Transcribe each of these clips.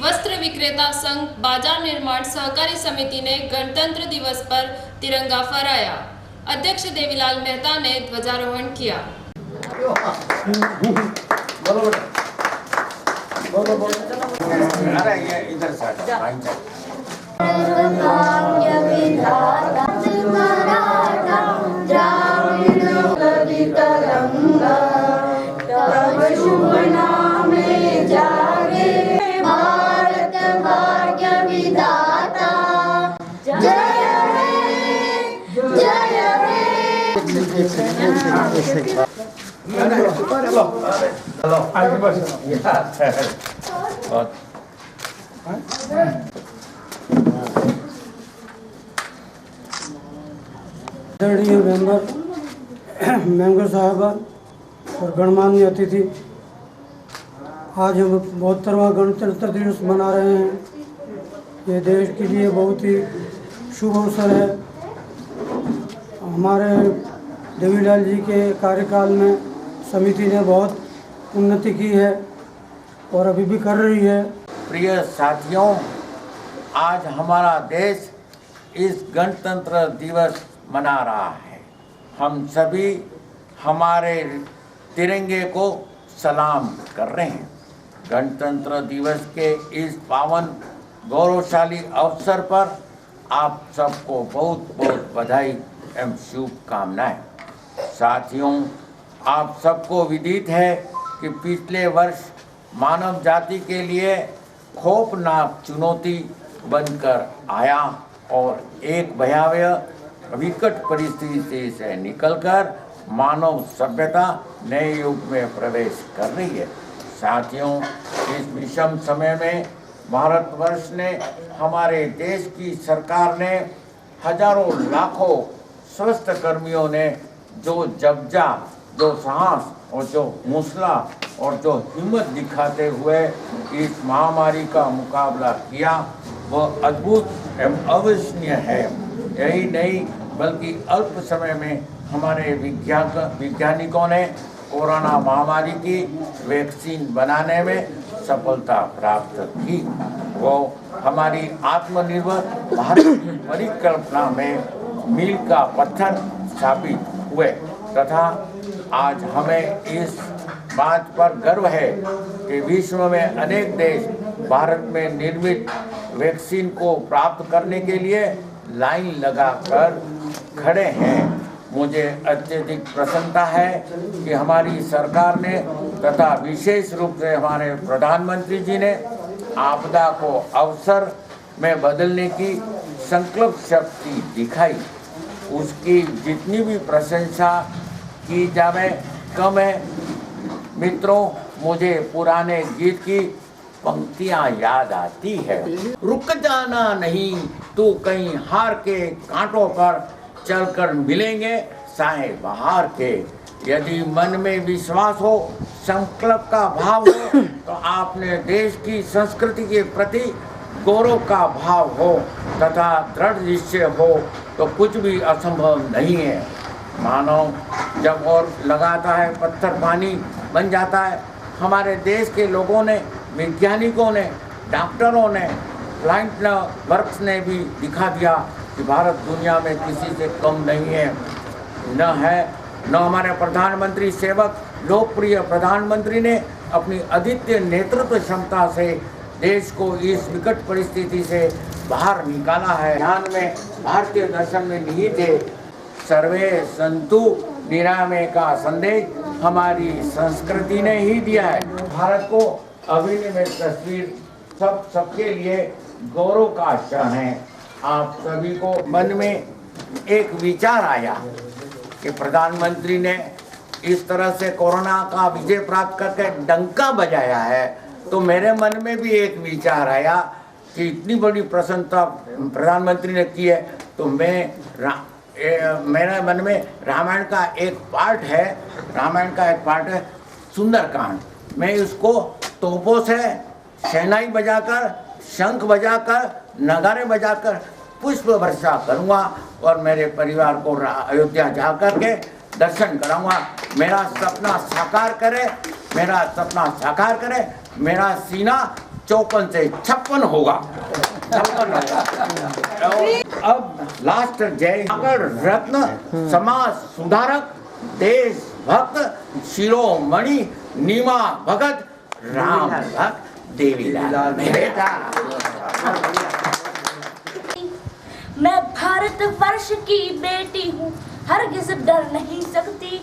वस्त्र विक्रेता संघ बाजार निर्माण सहकारी समिति ने गणतंत्र दिवस पर तिरंगा फहराया। अध्यक्ष देवीलाल मेहता ने ध्वजारोहण किया। आदरणीय मेंबर साहबा और गणमान्य अतिथि, आज हम 72वां गणतंत्र दिवस मना रहे हैं। ये देश के लिए बहुत ही शुभ अवसर है। हमारे देवीलाल जी के कार्यकाल में समिति ने बहुत उन्नति की है और अभी भी कर रही है। प्रिय साथियों, आज हमारा देश इस गणतंत्र दिवस मना रहा है। हम सभी हमारे तिरंगे को सलाम कर रहे हैं। गणतंत्र दिवस के इस पावन गौरवशाली अवसर पर आप सबको बहुत बहुत बधाई एवं शुभकामनाएं। साथियों, आप सबको विदित है कि पिछले वर्ष मानव जाति के लिए खौफनाक चुनौती बनकर आया और एक भयावह विकट परिस्थिति से निकलकर मानव सभ्यता नए युग में प्रवेश कर रही है। साथियों, इस विषम समय में भारतवर्ष ने, हमारे देश की सरकार ने, हजारों लाखों स्वस्थ कर्मियों ने जो जब्जा, जो साहस और जो हौसला और जो हिम्मत दिखाते हुए इस महामारी का मुकाबला किया, वह अद्भुत एवं अविस्मरणीय है। यही नहीं बल्कि अल्प समय में हमारे वैज्ञानिकों ने कोरोना महामारी की वैक्सीन बनाने में सफलता प्राप्त की। वो हमारी आत्मनिर्भर भारत की परिकल्पना में मील का पत्थर साबित हुए तथा आज हमें इस बात पर गर्व है कि विश्व में अनेक देश भारत में निर्मित वैक्सीन को प्राप्त करने के लिए लाइन लगाकर खड़े हैं। मुझे अत्यधिक प्रसन्नता है कि हमारी सरकार ने तथा विशेष रूप से हमारे प्रधानमंत्री जी ने आपदा को अवसर में बदलने की संकल्प शक्ति दिखाई। उसकी जितनी भी प्रशंसा की जाए कम है। मित्रों, मुझे पुराने गीत की पंक्तियां याद आती है। रुक जाना नहीं, तू कहीं हार के कांटों पर चलकर मिलेंगे साए बहार के। यदि मन में विश्वास हो, संकल्प का भाव हो, तो आपने देश की संस्कृति के प्रति गौरव का भाव हो तथा दृढ़ निश्चय हो तो कुछ भी असंभव नहीं है। मानव जब और लगाता है पत्थर पानी बन जाता है। हमारे देश के लोगों ने, वैज्ञानिकों ने, डॉक्टरों ने, फ्लाइट वर्क्स ने भी दिखा दिया कि भारत दुनिया में किसी से कम नहीं है। न हमारे प्रधानमंत्री सेवक, लोकप्रिय प्रधानमंत्री ने अपनी अद्वितीय नेतृत्व क्षमता से देश को इस विकट परिस्थिति से बाहर निकाला है। ध्यान में भारतीय दर्शन में निहित है सर्वे संतु निरामय का संदेश हमारी संस्कृति ने ही दिया है। भारत को अभिनव तस्वीर सबके लिए गौरव का क्षण है। आप सभी को मन में एक विचार आया कि प्रधानमंत्री ने इस तरह से कोरोना का विजय प्राप्त करके डंका बजाया है, तो मेरे मन में भी एक विचार आया कि इतनी बड़ी प्रसन्नता प्रधानमंत्री ने की है, तो मेरे मन में रामायण का एक पार्ट है सुंदरकांड। मैं इसको तोपों से शहनाई बजाकर, शंख बजाकर, नगारे बजाकर पुष्प वर्षा करूँगा और मेरे परिवार को अयोध्या जा कर के दर्शन कराऊंगा। मेरा सपना साकार करे, मेरा सीना 54 से 56 होगा, 56 होगा। और अब लास्ट जय सागर रत्न, समाज सुधारक, देशभक्त, शिरोमणि नीमा भगत राम भक्त देवीलाल मेहता। मैं भारत वर्ष की बेटी हूँ, हरगिज डर नहीं सकती।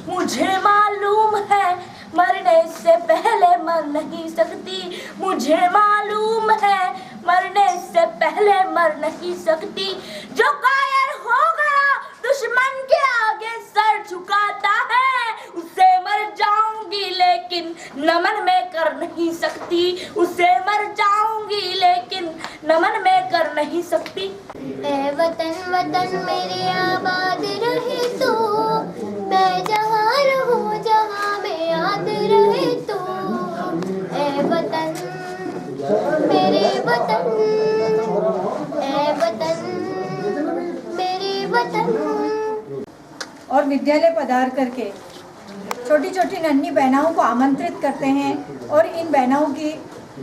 मुझे मालूम है मरने से पहले मर नहीं सकती। मुझे मालूम है मरने से पहले मर नहीं सकती। जो कायर हो गया दुश्मन के आगे सर झुकाता है, उसे मर जाऊंगी लेकिन नमन में कर नहीं सकती। उसे मर जाऊंगी लेकिन नमन में कर नहीं सकती। ऐ वतन वतन मेरे आबाद रहे तो, मैं जहाँ रहूँ जहाँ में याद रहे तो। ऐ वतन मेरे वतन, ऐ वतन मेरे वतन। और विद्यालय पधार करके छोटी छोटी नन्ही बहनाओं को आमंत्रित करते हैं और इन बहनाओं की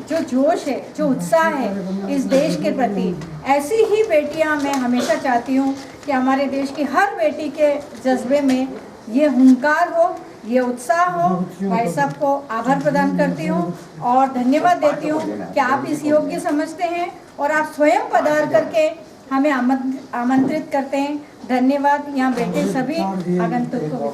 जो जोश है, जो उत्साह है इस देश के प्रति, ऐसी ही बेटियां मैं हमेशा चाहती हूं कि हमारे देश की हर बेटी के जज्बे में ये हुंकार हो, ये उत्साह हो। भाई साहब को आभार प्रदान करती हूं और धन्यवाद देती हूं कि आप इस योग्य समझते हैं और आप स्वयं पधार करके हमें आमंत्रित करते हैं। धन्यवाद। यहाँ बैठे सभी आगंतुक को